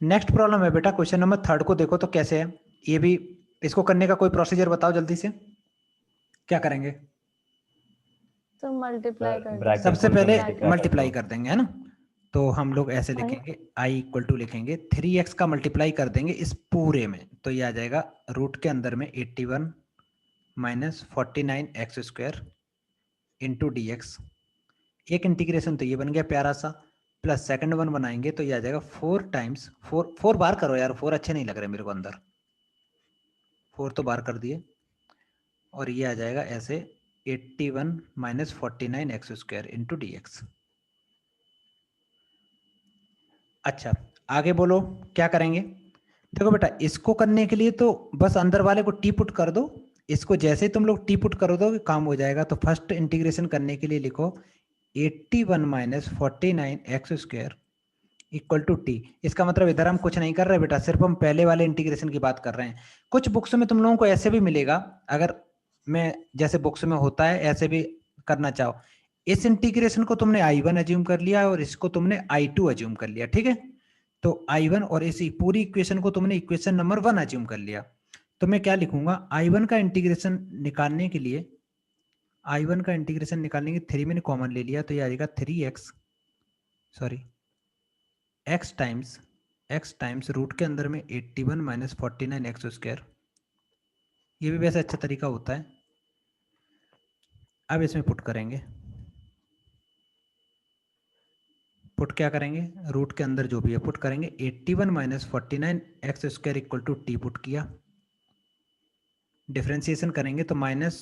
Next problem है बेटा, question number 3 को देखो तो कैसे है ये भी। इसको करने का कोई प्रोसीजर बताओ जल्दी से, क्या करेंगे? तो मल्टीप्लाई कर ब्रैकेट सबसे खोल के पहले multiply कर मल्टीप्लाई दो। कर देंगे, है ना। तो हम लोग ऐसे लिखेंगे i इक्वल टू लिखेंगे 3x का मल्टीप्लाई कर देंगे इस पूरे में, तो ये आ जाएगा रूट के अंदर में 81 minus 49x square into D x. एक इंटीग्रेशन तो ये बन गया प्यारा सा, प्लस सेकंड वन बनाएंगे तो ये आ जाएगा 4 टाइम्स 4 बार करो यार, 4 अच्छे नहीं लग रहे मेरे को अंदर, 4 तो बार कर दिए, और ये आ जाएगा ऐसे 81 minus 49x square into D x. अच्छा आगे बोलो क्या करेंगे। देखो बेटा इसको करने के लिए तो बस अंदर वाले को टी पुट कर दो, इसको जैसे ही तुम लोग टी पुट कर दो काम हो जाएगा। तो फर्स्ट इंटीग्रेशन करने के लिए लिखो 81 minus 49x square equal to T. इसका मतलब इधर हम कुछ नहीं कर रहे बेटा, सिर्फ हम पहले वाले इंटीग्रेशन की बात कर रहे हैं। कुछ बुक्स में तुम लोगों को ऐसे भी मिलेगा, अगर मैं जैसे बुक्स में होता है ऐसे भी करना चाहो, इस इंटीग्रेशन को तुमने I1 अज्यूम कर लिया और इसको तुमने I2 अज्यूम कर लिया, ठीक है। तो I1 और इसी पूरी इक्वेशन को तुमने इक्वेशन नंबर 1 अज्यूम कर लिया। तो मैं क्या लिखूंगा, I1 का इंटीग्रेशन निकालने के लिए, I1 का इंटीग्रेशन निकालने के 3 मैंने कॉमन ले लिया, तो ये आ जाएगा 3x sorry x times root के अंदर में 81 माइनस 49x स्क्वायर। ये भी वैसे अच्छा तरीका होता है। अब इसमें पुट करेंगे, पुट क्या करेंगे, रूट के अंदर जो भी है पुट करेंगे, 81 minus 49x square equal to T put किया। डिफ्रेंसिएशन करेंगे तो माइनस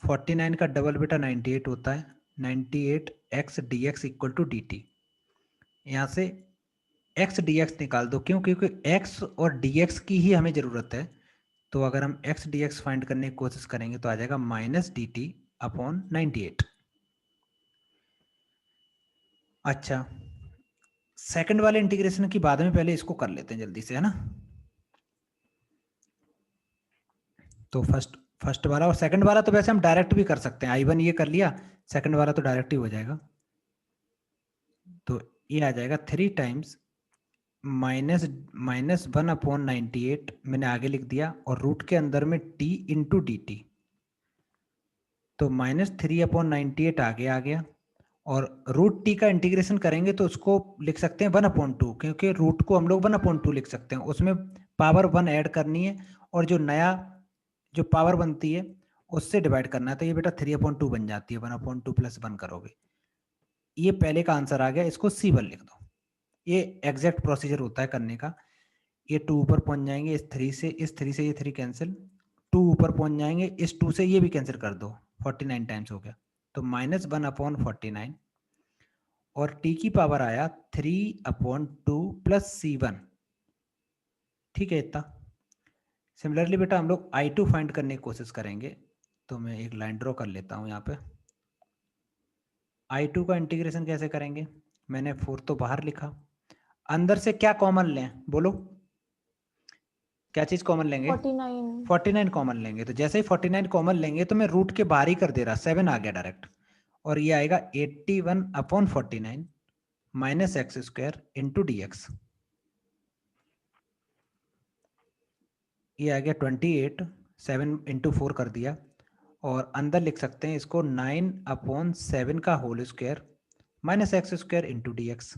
49 का डबल बेटा 98 होता है, 98x dx equal to D T. यहाँ से x dx निकाल दो, क्यों? क्योंकि x और dx की ही हमें ज़रूरत है। तो अगर हम x dx फाइंड करने की कोशिश करेंगे तो आ जाएगा माइनस डी टी अपॉन 98। अच्छा सेकंड वाले इंटीग्रेशन की बाद में पहले इसको कर लेते हैं जल्दी से, है ना। तो फर्स्ट वाला और सेकंड वाला तो वैसे हम डायरेक्ट भी कर सकते हैं, I1 ये कर लिया, सेकंड वाला तो डायरेक्ट ही हो जाएगा। तो ये आ जाएगा 3 टाइम्स माइनस 1 अपॉन 98 मैंने आगे लिख दिया, और रूट के अंदर में t इंटू डी टी। तो माइनस 3 अपॉन 98 आगे आ गया, और रूट टी का इंटीग्रेशन करेंगे तो उसको लिख सकते हैं 1 अपॉन 2, क्योंकि रूट को हम लोग 1 अपॉन 2 लिख सकते हैं, उसमें पावर 1 ऐड करनी है, और जो नया जो पावर बनती है उससे डिवाइड करना है। तो ये बेटा 3 अपॉन 2 बन जाती है, 1 अपॉन 2 प्लस 1 करोगे। ये पहले का आंसर आ गया, इसको C1 लिख दो। ये एग्जैक्ट प्रोसीजर होता है करने का। ये 2 ऊपर पहुंच जाएंगे, इस 3 से ये 3 कैंसिल, 2 ऊपर पहुंच जाएंगे, इस 2 से ये भी कैंसिल कर दो, 49 टाइम्स हो गया। तो माइनस 1 अपॉन 49, और t की पावर आया 3 अपॉन 2 प्लस C1, ठीक है इतना। सिमिलरली बेटा हम लोग I2 फाइंड करने की कोशिश करेंगे, तो मैं एक लाइन ड्रॉ कर लेता हूं यहाँ पे। I2 का इंटीग्रेशन कैसे करेंगे, मैंने 4 तो बाहर लिखा, अंदर से क्या कॉमन लें बोलो, क्या चीज कॉमन लेंगे? 49 कॉमन लेंगे। तो जैसे ही 49 कॉमन लेंगे तो मैं रूट के बाहर ही कर दे रहा, 7 आ गया डायरेक्ट, और ये आएगा 81 upon 49 minus X square into D x. ये आ गया 28, 7 इंटू 4 कर दिया, और अंदर लिख सकते हैं इसको 9 अपॉन 7 का whole square minus X square into D X.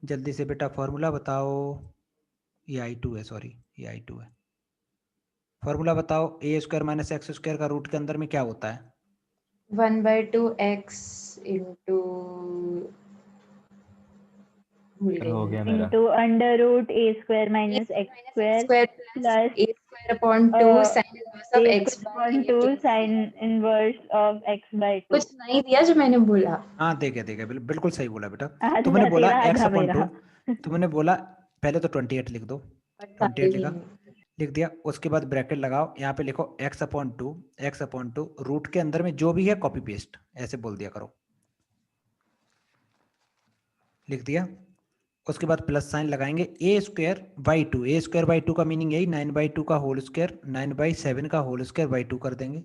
जल्दी से बेटा फॉर्मूला बताओ। ये I2 है, सॉरी ये I2 है। फॉर्मूला बताओ, ए स्क्वायर माइनस एक्स स्क्वायर का रूट के अंदर में क्या होता है? 1/2x इंटू हो गया मेरा into under root a square minus x square plus a square upon 2 sin inverse of a x square by upon 2 sin inverse of x by 2। कुछ नहीं दिया जो मैंने बोला। हाँ देखे बिल्कुल सही बोला बेटा। आधा तुमने बोला तेरा, x आधा अपॉन मेरा। 2, तुमने बोला पहले तो 28 लिख दो, 28 लिख दिया, उसके बाद ब्रैकेट लगाओ, यहाँ पे लिखो x अपॉन 2 रूट के अंदर में जो भी है कॉपी पेस्ट ऐसे बोल दिया करो, लिख दिया। उसके बाद प्लस साइन लगाएंगे, ए स्क्वायर बाई 2 का मीनिंग यही 9/2 का होल स्क्वायर 9/7 का होल स्क्वायर बाई 2 कर देंगे,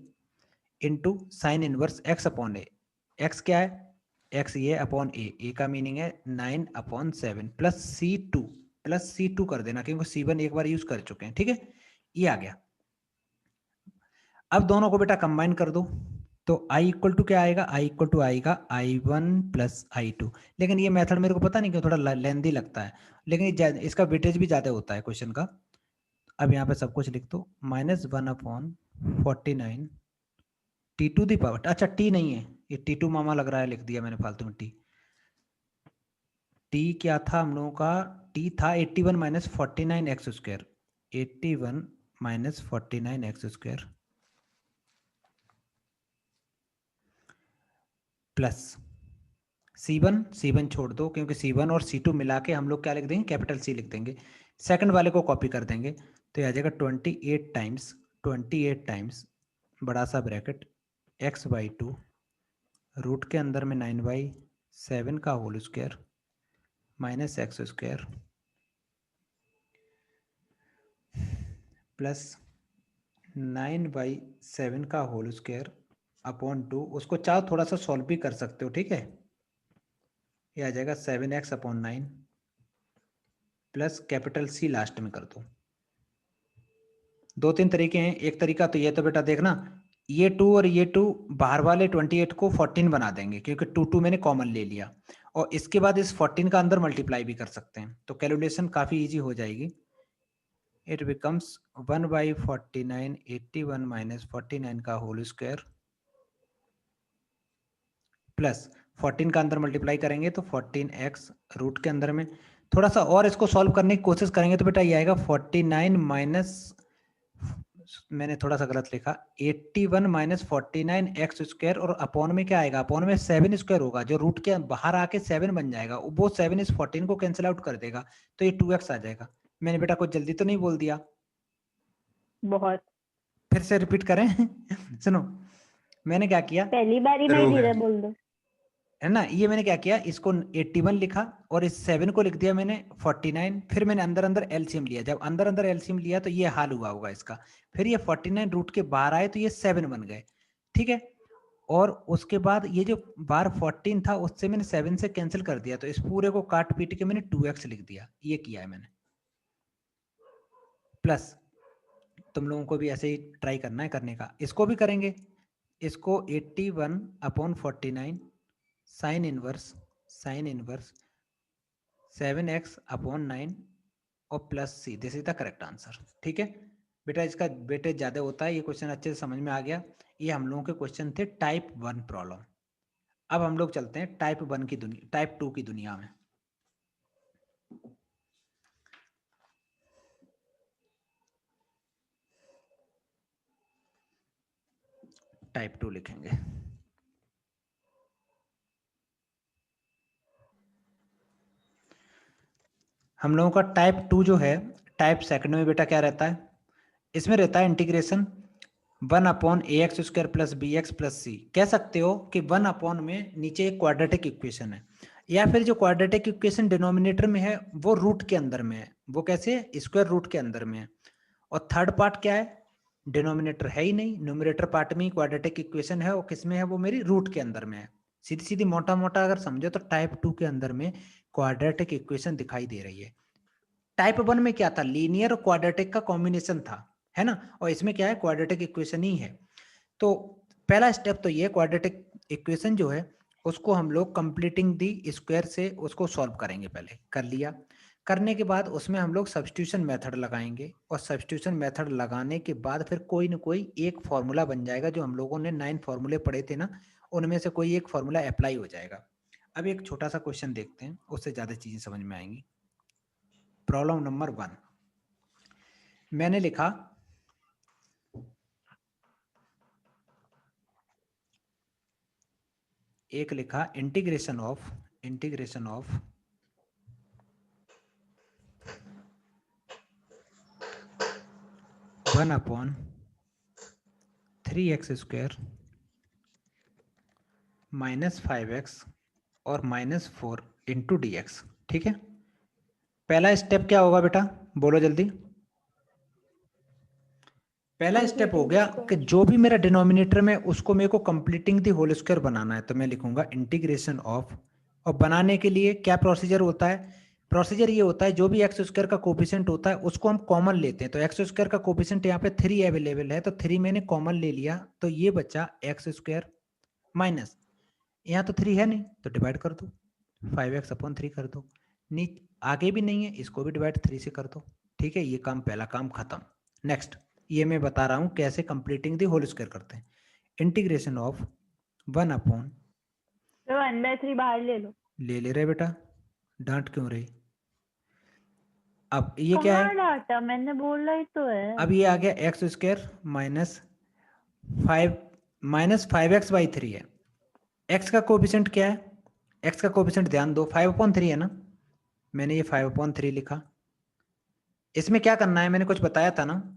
into sine inverse x upon A. x क्या है? x ये अपॉन ए का मीनिंग है 9/7 प्लस C2 प्लस C2 कर देना क्योंकि C1 एक बार यूज कर चुके हैं, ठीक है, ये आ गया। अब दोनों को बेटा कंबाइन कर दो तो I इक्वल टू क्या आएगा, I इक्वल टू आएगा I1 प्लस I2। लेकिन ये मेथड मेरे को पता नहीं क्यों थोड़ा लेंदी लगता है, लेकिन इसका वेटेज भी ज्यादा होता है क्वेश्चन का। अब यहाँ पे सब कुछ लिख दो, -1/49 T टू दी पावर, अच्छा T नहीं है ये T2 मामा लग रहा है, लिख दिया मैंने फालतू में T क्या था हम लोगों का, T था 81 minus 49 x square, 81 minus 49 x square plus C1 छोड़ दो क्योंकि C1 और C2 मिला के हम लोग क्या लिख देंगे, कैपिटल C लिख देंगे। सेकंड वाले को कॉपी कर देंगे तो आ जाएगा 28 टाइम्स बड़ा सा ब्रैकेट x/2 रूट के अंदर में 9/7 का whole square minus X square plus 9/7 का होल स्क्वायर अपॉन 2। उसको चाहो थोड़ा सा सॉल्व भी कर सकते हो, ठीक है, ये आ जाएगा 7x/9 plus capital C last में कर दो। 2-3 तरीके हैं, एक तरीका तो ये, तो बेटा देखना ये 2 और ये 2 बाहर वाले 28 को 14 बना देंगे क्योंकि 2 मैंने कॉमन ले लिया, और इसके बाद इस 14 का अंदर मल्टीप्लाई भी कर सकते हैं तो कैलकुलेशन काफी इजी हो जाएगी। इट बिकम्स 1/49 81 माइनस 49 का होल स्क्वायर प्लस 14 का अंदर मल्टीप्लाई करेंगे तो 14x रूट के अंदर में। थोड़ा सा और इसको सॉल्व करने की कोशिश करेंगे तो बेटा ये आएगा 49 माइनस, मैंने थोड़ा सा गलत लिखा, 81 माइनस 49 एक्स स्क्वायर और अपॉन में क्या आएगा, अपॉन में 7 स्क्वायर होगा जो रूट के बाहर आके 7 बन जाएगा, वो 7 इस 14 को कैंसिल आउट कर देगा तो ये 2x आ जाएगा। मैंने बेटा कुछ जल्दी तो नहीं बोल दिया, बहुत फिर से रिपीट करें सुनो मैंने क्या किया, पहली बारी में हो धीरे गया। बोल दो। है ना, ये मैंने क्या किया, इसको 81 लिखा और इस 7 को लिख दिया मैंने 49, फिर मैंने अंदर अंदर एलसीएम लिया, जब अंदर अंदर एलसीएम लिया तो ये हाल हुआ होगा इसका, फिर ये 49 रूट के बाहर आए तो ये 7 बन गए, ठीक है, और उसके बाद ये जो बार 14 था उससे मैंने 7 से कैंसिल कर दिया तो इस पूरे को काट पीट के मैंने 2x लिख दिया, ये किया है मैंने। प्लस तुम लोगों को भी ऐसे ही ट्राई करना है करने का, इसको भी करेंगे, इसको 81/49 साइन इनवर्स 7x/9 और plus C, this is the correct answer. ठीक है बेटा, इसका वेटेज ज्यादा होता है, ये क्वेश्चन अच्छे से समझ में आ गया। ये हम लोगों के क्वेश्चन थे टाइप 1 प्रॉब्लम। अब हम लोग चलते हैं टाइप 1 की दुनिया, टाइप 2 की दुनिया में। टाइप 2 लिखेंगे। हम लोगों का टाइप 2 जो है, टाइप सेकंड में बेटा क्या रहता है, इसमें रहता है integration 1/ax² plus bx plus c। कह सकते हो कि 1 में नीचे एक क्वाड्रेटिक इक्वेशन है, या फिर जो क्वाड्रेटिक इक्वेशन डिनोमिनेटर में है वो रूट के अंदर में है। वो कैसे, स्क्वायर रूट के अंदर में है। और थर्ड पार्ट क्या है, डिनोमिनेटर है ही नहीं, न्यूमरेटर पार्ट में ही क्वाड्रेटिक इक्वेशन है, और किसमें है, वो मेरी रूट के अंदर में है। सीधी सीधी मोटा मोटा अगर समझो तो टाइप 2 के अंदर में क्वाड्रेटिक इक्वेशन दिखाई दे रही है। टाइप 1 में क्या था, लीनियर और क्वाड्रेटिक का कॉम्बिनेशन था, है ना, और इसमें क्या है, क्वाड्रेटिक इक्वेशन ही है। तो पहला स्टेप तो ये, क्वाड्रेटिक इक्वेशन जो है उसको हम लोग कंप्लीटिंग दी स्क्वायर से उसको सॉल्व करेंगे। पहले कर लिया, करने के बाद उसमें हम लोग सब्स्टिट्यूशन मेथड लगाएंगे, और सब्स्टिट्यूशन मेथड लगाने के बाद फिर कोई ना कोई एक फॉर्मूला बन जाएगा। जो हम लोगों ने 9 फॉर्मूले पढ़े थे ना, उनमें से कोई एक फॉर्मूला अप्लाई हो जाएगा। अब एक छोटा सा क्वेश्चन देखते हैं, उससे ज्यादा चीजें समझ में आएंगी। प्रॉब्लम नंबर 1 मैंने लिखा, एक लिखा integration of 1/3x² minus 5x और -4 इंटू dx। ठीक है, पहला स्टेप क्या होगा बेटा, बोलो जल्दी। पहला स्टेप हो गया कि जो भी मेरा डिनोमिनेटर में उसको मेरे को कंप्लीटिंग दी होल स्क्वायर बनाना है, तो मैं लिखूंगा इंटीग्रेशन ऑफ, और बनाने के लिए क्या प्रोसीजर होता है, प्रोसीजर ये होता है जो भी एक्स स्क्वायर का कोफिशिएंट होता है उसको हम कॉमन लेते हैं। तो एक्स स्क्वायर का कोफिशिएंट यहाँ पे 3 अवेलेबल है, तो 3 मैंने कॉमन ले लिया, तो ये बचा एक्स स्क्वायर माइनस, यहाँ तो 3 है नहीं तो डिवाइड कर दो, 5x/3 कर दो। आगे भी नहीं है, इसको भी डिवाइड 3 से कर दो। ठीक है, ये काम, पहला काम खत्म। नेक्स्ट, ये मैं बता रहा हूँ कैसे कंप्लीटिंग द होल स्क्वायर करते हैं। इंटीग्रेशन ऑफ 1/, तो 1/3 बाहर ले लो। ले रहे बेटा, डांट क्यों रही? अब ये क्या है? कहाँ डाटा, मैंने बोला ही तो है। अब ये आ गया एक्स स्क्वायर माइनस 5x/3 है। एक्स का कोफिशिएंट क्या है? एक्स का कोफिशिएंट ध्यान दो 5/3 है ना, मैंने ये 5/3 लिखा। इसमें क्या करना है, मैंने कुछ बताया था ना,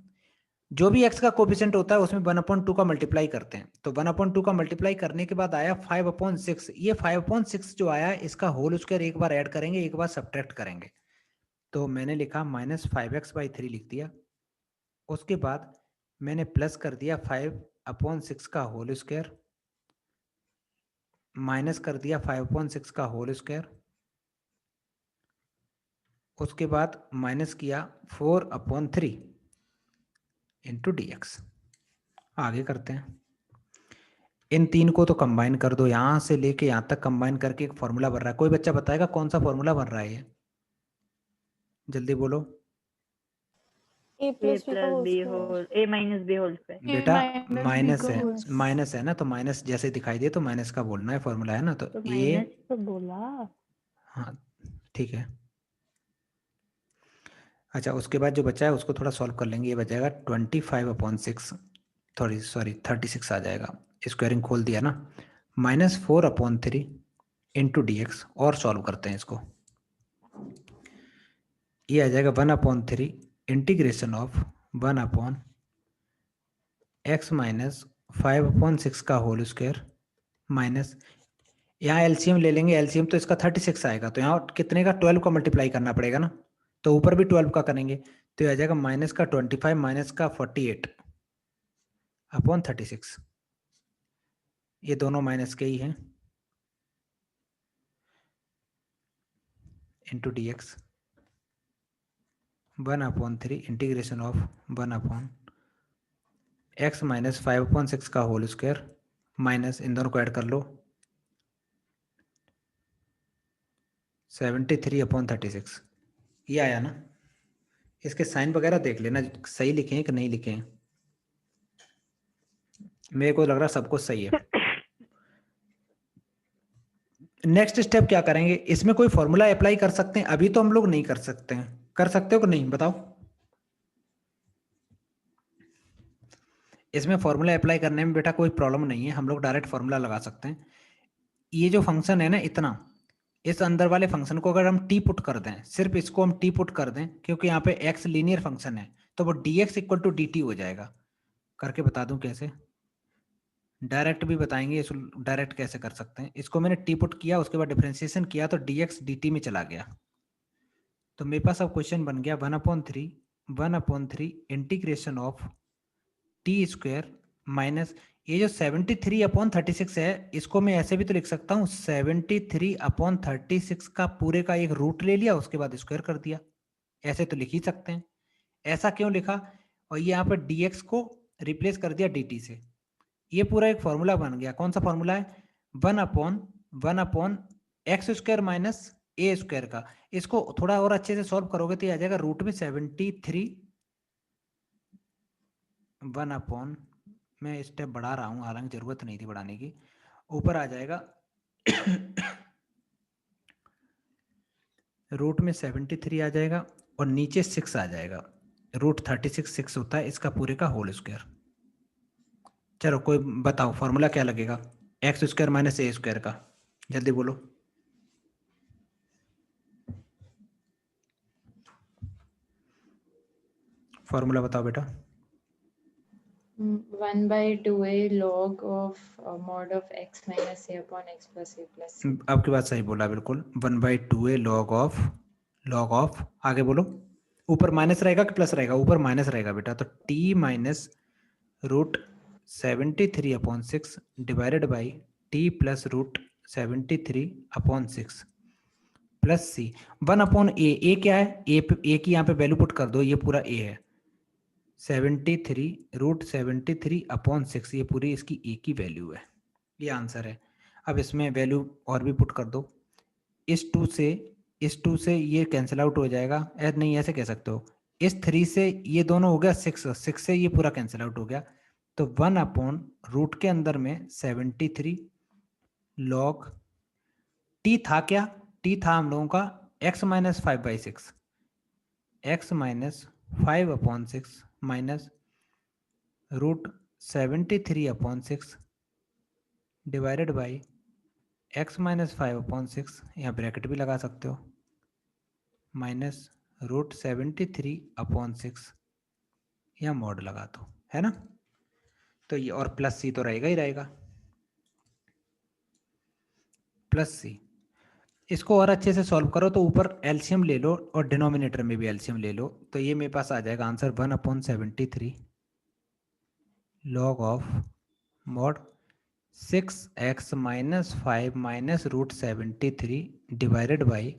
जो भी x का कोफिशिएंट होता है उसमें 1/2 का मल्टीप्लाई करते हैं। तो 1/2 का मल्टीप्लाई करने के बाद आया 5/6। ये 5/6 जो आया इसका होल स्क्वायर एक बार ऐड करेंगे, एक बार सब्ट्रैक्ट करेंगे। तो मैंने लिखा -5x/3 लिख दिया। उसके बाद मैंने प्लस कर दिया 5/6 का होल स्क्वायर, माइनस कर दिया 5/6 का होल स्क्वायर, उसके बाद माइनस किया 4/3 इंटू dx। आगे करते हैं, इन तीन को तो कंबाइन कर दो, यहां से लेके यहां तक कंबाइन करके एक फॉर्मूला बन रहा है। कोई बच्चा बताएगा कौन सा फॉर्मूला बन रहा है ये? जल्दी बोलो a a plus b का plus होल b स्क्वायर। whole a minus b whole square। बेटा, minus b माइनस का है, whole माइनस है ना, तो माइनस जैसे दिखाई दे तो माइनस का बोलना है, फॉर्मूला है ना, तो तो ए, माइनस तो बोला। हाँ ठीक है। अच्छा, उसके बाद जो बचा है उसको थोड़ा सॉल्व कर लेंगे। ये बचेगा 25/6, सॉरी 36 आ जाएगा। स्क्वायरिंग खोल दिया ना, -4/3 इंटू dx। और सॉल्व करते हैं इसको, ये आ जाएगा 1/3 इंटीग्रेशन ऑफ 1/x माइनस 5/6 का होल स्क्वायर माइनस, यहाँ एलसीएम ले लेंगे, एलसीएम तो इसका 36 आएगा, तो यहाँ कितने का 12 का मल्टीप्लाई करना पड़ेगा ना, तो ऊपर भी 12 का करेंगे, तो ये आ जाएगा माइनस का 25 माइनस का 48/36। ये दोनों माइनस के ही हैं, into dx 1/3 integration of 1/x minus 5/6 का होल स्क्वायर माइनस, इन दोनों को ऐड कर लो 73/36। ये आया ना। इसके साइन वगैरह देख लेना सही लिखे हैं कि नहीं लिखे हैं, मेरे को लग रहा सब कुछ सही है। नेक्स्ट स्टेप क्या करेंगे, इसमें कोई फॉर्मूला अप्लाई कर सकते हैं? अभी तो हम लोग नहीं कर सकते हैं, कर सकते हो कि नहीं बताओ? इसमें फॉर्मूला अप्लाई करने में बेटा कोई प्रॉब्लम नहीं है, हम लोग डायरेक्ट फॉर्मूला लगा सकते हैं। ये जो फंक्शन है ना इतना, इस अंदर वाले फंक्शन को अगर हम टी पुट कर दें, सिर्फ इसको हम टी पुट कर दें, क्योंकि यहाँ पे x लीनियर फंक्शन है, तो वो dx इक्वल टू dt हो जाएगा। करके बता दूं कैसे, डायरेक्ट भी बताएंगे, इस डायरेक्ट कैसे कर सकते हैं। इसको मैंने टी पुट किया, उसके बाद डिफरेंशिएशन किया तो dx dt में चला गया। तो मेरे पास अब क्वेश्चन बन गया 1/3 integration of T square minus, ये जो 73/36 है इसको मैं ऐसे भी तो लिख सकता हूँ, 73/36 का पूरे का एक रूट ले लिया, उसके बाद स्क्वायर कर दिया, ऐसे तो लिख ही सकते हैं। ऐसा क्यों लिखा? और ये यहाँ पर dx को रिप्लेस कर दिया dt से, ये पूरा एक फॉर्मूला बन गया। कौन सा फॉर्मूला है? 1/x² माइनस a स्क्वायर का। इसको थोड़ा और अच्छे से सॉल्व करोगे तो ये आ जाएगा रूट में 73, 1/, मैं स्टेप बढ़ा रहा हूँ, हालांकि जरूरत नहीं थी बढ़ाने की, ऊपर आ जाएगा रूट में 73 आ जाएगा और नीचे 6 आ जाएगा, रूट 36 6 होता है इसका पूरे का होल स्क्वायर। चलो कोई बताओ फॉर्मूला क्या लगेगा x² माइनस a स्क्वायर का, जल्दी बोलो। फॉर्मूला बताओ बेटा। 1/2a log of mod of x minus a upon x plus a plus c। आपकी बात सही बोला बिल्कुल, 1/2a log ऑफ आगे बोलो, ऊपर माइनस रहेगा कि प्लस रहेगा? ऊपर माइनस रहेगा बेटा, तो t minus root 73/6 divided by t plus root 73/6। Plus C 1/a, A क्या है, ए की यहाँ पे वैल्यू पुट कर दो, ये पूरा ए है 73√73/6, ये पूरी इसकी ए की वैल्यू है, ये आंसर है। अब इसमें वैल्यू और भी पुट कर दो, इस 2 से ये कैंसिल आउट हो जाएगा, नहीं ऐसे कह सकते हो, इस 3 से ये दोनों हो गया 6 से ये पूरा कैंसिल आउट हो गया, तो 1/रूट के अंदर में 73 log टी था क्या, टी था हम लोगों का x minus 5/6, x minus 5/6 minus √73/6 divided by x minus 5/6, यहाँ ब्रैकेट भी लगा सकते हो, माइनस √73/6, यहाँ मॉड लगा दो, है ना। तो ये और प्लस सी तो रहेगा ही रहेगा, प्लस सी। इसको और अच्छे से सॉल्व करो तो ऊपर एलसीएम ले लो और डिनोमिनेटर में भी एलसीएम ले लो, तो ये मेरे पास आ जाएगा answer 1/73 log of mod 6x minus 5 minus √73 divided by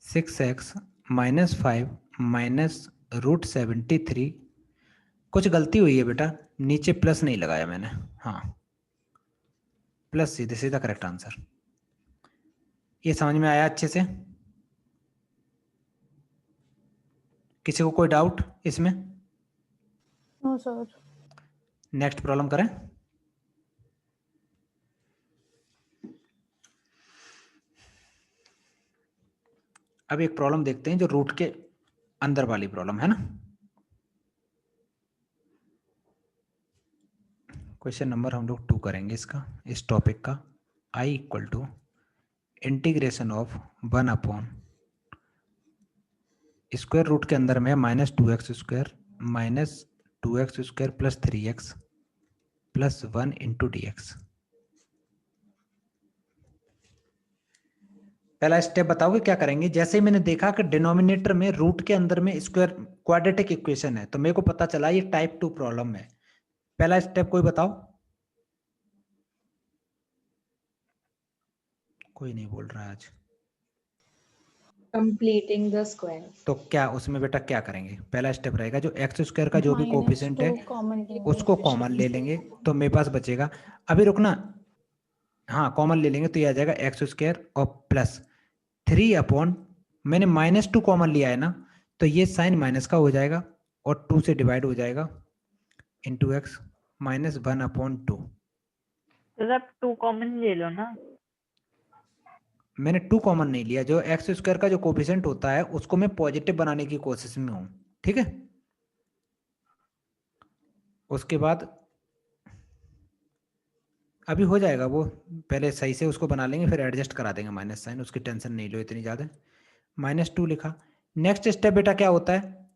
6x minus 5 minus √73। कुछ गलती हुई है बेटा, नीचे प्लस नहीं लगाया मैंने, हाँ प्लस सीधे सीधा करेक्ट आंसर। ये समझ में आया अच्छे से, किसी को कोई डाउट इसमें? No sir. नेक्स्ट प्रॉब्लम करें। अब एक प्रॉब्लम देखते हैं जो रूट के अंदर वाली प्रॉब्लम है ना। क्वेश्चन नंबर हम लोग 2 करेंगे इसका, इस टॉपिक का। I equal to integration of 1/, square root के अंदर में -2x² minus 2x² plus 3x plus 1 into dx। पहला स्टेप बताओगे क्या करेंगे। जैसे ही मैंने देखा कि डिनोमिनेटर में रूट के अंदर में स्क्वायर क्वाड्रेटिक इक्वेशन है, तो मेरे को पता चला ये टाइप 2 प्रॉब्लम है। पहला स्टेप कोई बताओ, कोई नहीं बोल रहा है आज। Completing the square. तो क्या उसमें बेटा क्या करेंगे, पहला स्टेप रहेगा जो x² का जो भी कोफिशिएंट है उसको कॉमन ले लेंगे, तो मेरे पास बचेगा, अभी रुकना, हाँ कॉमन ले लेंगे तो ये आ जाएगा x² और प्लस 3 मैंने -2 कॉमन लिया है ना, तो ये साइन माइनस का हो जाएगा और 2 से डिवाइड हो जाएगा इंटू x माइनस 1/2। तो आप 2 कॉमन ले लो ना। मैंने 2 कॉमन नहीं लिया, जो x² का जो कोफिशिएंट होता है उसको मैं पॉजिटिव बनाने की कोशिश में हूं, ठीक है। उसके बाद अभी हो जाएगा वो, पहले सही से उसको बना लेंगे फिर एडजस्ट करा देंगे माइनस साइन, उसकी टेंशन नहीं लो इतनी ज्यादा। -2 लिखा। नेक्स्ट स्टेप बेटा क्या होता है,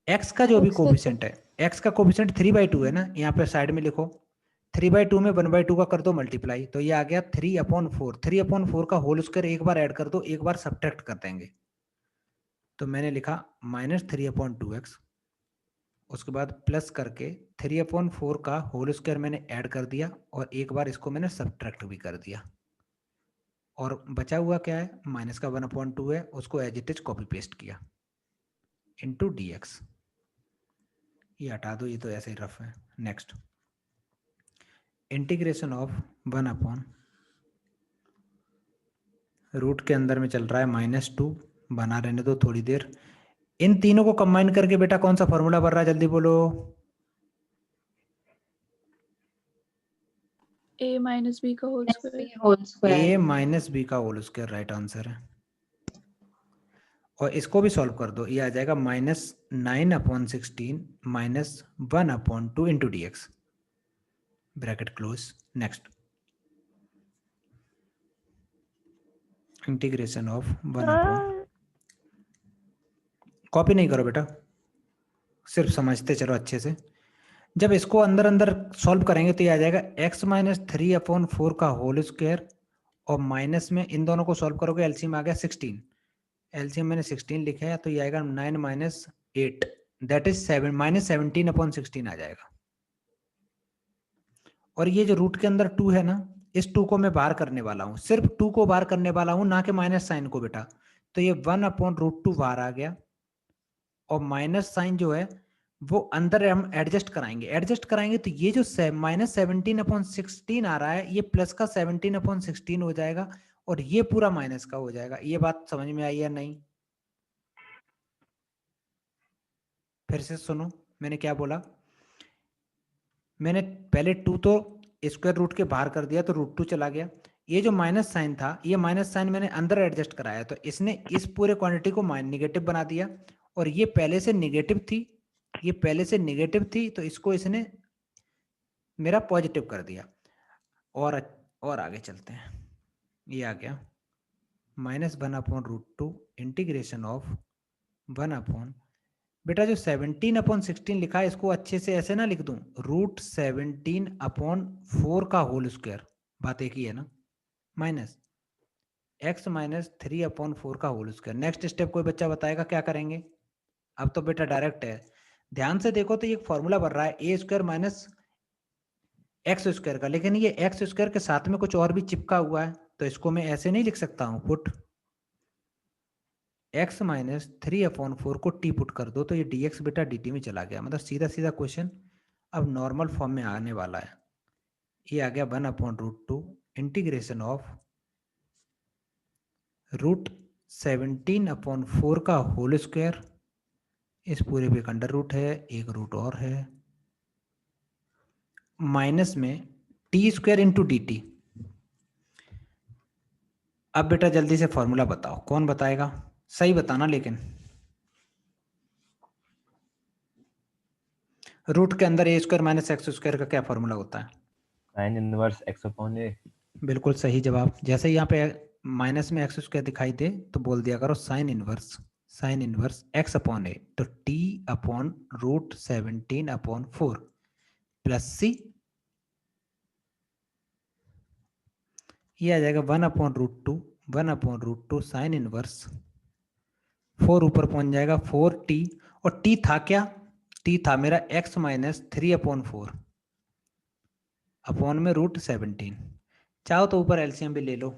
x का जो भी कोफिशिएंट है, x का कोफिशिएंट 3/2 है ना, यहाँ पे साइड में लिखो 3/2 में 1/2 का कर दो मल्टीप्लाई, तो ये आ गया 3/4। 3/4 का होल स्क्वायर एक बार ऐड कर दो, एक बार सब्ट्रैक्ट कर देंगे, तो मैंने लिखा -3/2x, उसके बाद प्लस करके 3/4 का होल स्क्वायर मैंने ऐड कर दिया और एक बार इसको मैंने सब्ट्रैक्ट भी कर दिया, और बचा हुआ क्या है, माइनस का 1/2 है, उसको as it is copy paste किया इंटू dx। ये हटा दो, ये तो ऐसे ही रफ है। नेक्स्ट इंटीग्रेशन ऑफ 1/, रूट के अंदर में चल रहा है -2, बना रहने दो थोड़ी देर। इन तीनों को कंबाइन करके बेटा कौन सा फॉर्मूला बन रहा है, जल्दी बोलो। a माइनस b का whole square. a minus B का होल स्क्वायर राइट आंसर है। और इसको भी सॉल्व कर दो, ये आ जाएगा -9/16 minus 1/2 into dx, bracket close. Next integration of 1/, copy नहीं करो बेटा, सिर्फ समझते चलो अच्छे से। जब इसको अंदर अंदर सॉल्व करेंगे तो ये आ जाएगा x माइनस 3/4 का होल स्क्वायर, और माइनस में इन दोनों को सॉल्व करोगे एलसीएम आ गया 16, एलसीएम मैंने 16 लिखा है, तो ये आएगा 9 माइनस 8 दैट इज 7 -17/16 आ जाएगा। और ये जो रूट के अंदर 2 है ना, इस 2 को मैं बाहर करने वाला हूं, सिर्फ 2 को बाहर करने वाला हूं, ना कि माइनस साइन को बेटा, तो ये 1/√2 बाहर आ गया और माइनस साइन जो है वो अंदर हम एडजस्ट कराएंगे तो ये जो -17/16 आ रहा है ये प्लस का 17/16 हो जाएगा और ये पूरा माइनस का हो जाएगा। ये बात समझ में आई या नहीं? फिर से सुनो मैंने क्या बोला। मैंने पहले 2 तो स्क्वायर रूट के बाहर कर दिया तो √2 चला गया। ये जो माइनस साइन था ये माइनस साइन मैंने अंदर एडजस्ट कराया तो इसने इस पूरे क्वांटिटी को नेगेटिव बना दिया और ये पहले से नेगेटिव थी तो इसको इसने मेरा पॉजिटिव कर दिया। और आगे चलते हैं। ये आ गया -1/√2 इंटीग्रेशन ऑफ 1 बेटा जो 17/16 लिखा है इसको अच्छे से ऐसे ना लिख दूं, √17/4 का होल स्क्वायर, बात एक ही है ना, माइनस x - 3/4 का होल स्क्वायर। नेक्स्ट स्टेप कोई बच्चा बताएगा क्या करेंगे? अब तो बेटा डायरेक्ट है, ध्यान से देखो तो ये फॉर्मूला बन रहा है a² - x² का, लेकिन ये x² के साथ में कुछ और भी चिपका हुआ है तो इसको मैं ऐसे नहीं लिख सकता हूं, पुट x - 3/4 को t पुट कर दो तो ये dx बेटा dt में चला गया। मतलब सीधा सीधा क्वेश्चन अब नॉर्मल फॉर्म में आने वाला है। ये आ गया 1/√2 इंटीग्रेशन ऑफ √17/4 का होल स्क्वायर, इस पूरे पे अंडर रूट है, एक रूट और है, माइनस में t² इंटू dt। अब बेटा जल्दी से फॉर्मूला बताओ, कौन बताएगा? सही बताना लेकिन। रूट के अंदर a² - x² का क्या फॉर्मूला होता है? sin inverse x/a। बिल्कुल सही जवाब। जैसे यहाँ पे माइनस में x² दिखाई दे तो बोल दिया करो साइन इनवर्स x/a, तो t/√17/4 प्लस c, ये आ जाएगा 1/√2 साइन इनवर्स 4 ऊपर पहुंच जाएगा 4t, और t था क्या? t था मेरा x - 3/4 अपॉन में √17। चाहो तो ऊपर एलसीएम भी ले लो।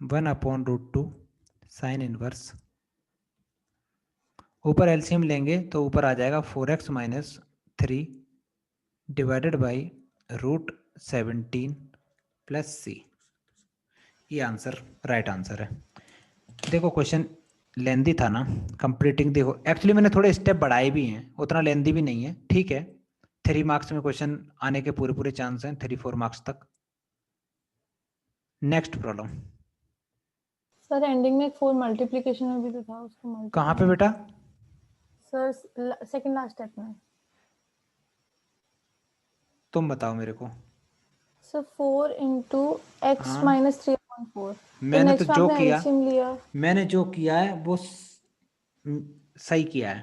(1/√2 साइन इनवर्स, ऊपर एलसीएम लेंगे तो ऊपर आ जाएगा 4x - 3 divided by √17 plus c। ये आंसर राइट आंसर है। देखो क्वेश्चन लेंदी था ना, कंप्लीटिंग देखो एक्चुअली मैंने थोड़े स्टेप बढ़ाए भी हैं, उतना लेंदी भी नहीं है, ठीक है। 3 मार्क्स में क्वेश्चन आने के पूरे चांस हैं, 3-4 मार्क्स तक। Next problem. सर एंडिंग में 4 मल्टीप्लिकेशन में भी तो था, उसको multiply कहाँ पे बेटा? सर सेकंड लास्ट स्टेप में। तुम बताओ मेरे को। सर 4 into x हाँ। minus 3/4। मैंने तो जो किया, लिया मैंने जो किया है वो सही किया है।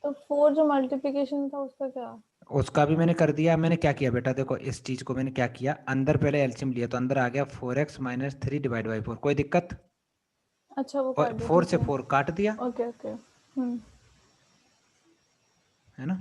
तो 4 जो मल्टीप्लिकेशन था उसका क्या? उसका भी मैंने कर दिया। मैंने क्या किया बेटा, देखो इस चीज को मैंने क्या किया, अंदर पहले एलसीएम लिया तो अंदर आ गया 4x - 3 डिवाइड बाई 4, कोई दिक्कत? अच्छा वो और कर दो, 4 ठीक से है। 4 काट दिया, ओके ओके। है ना।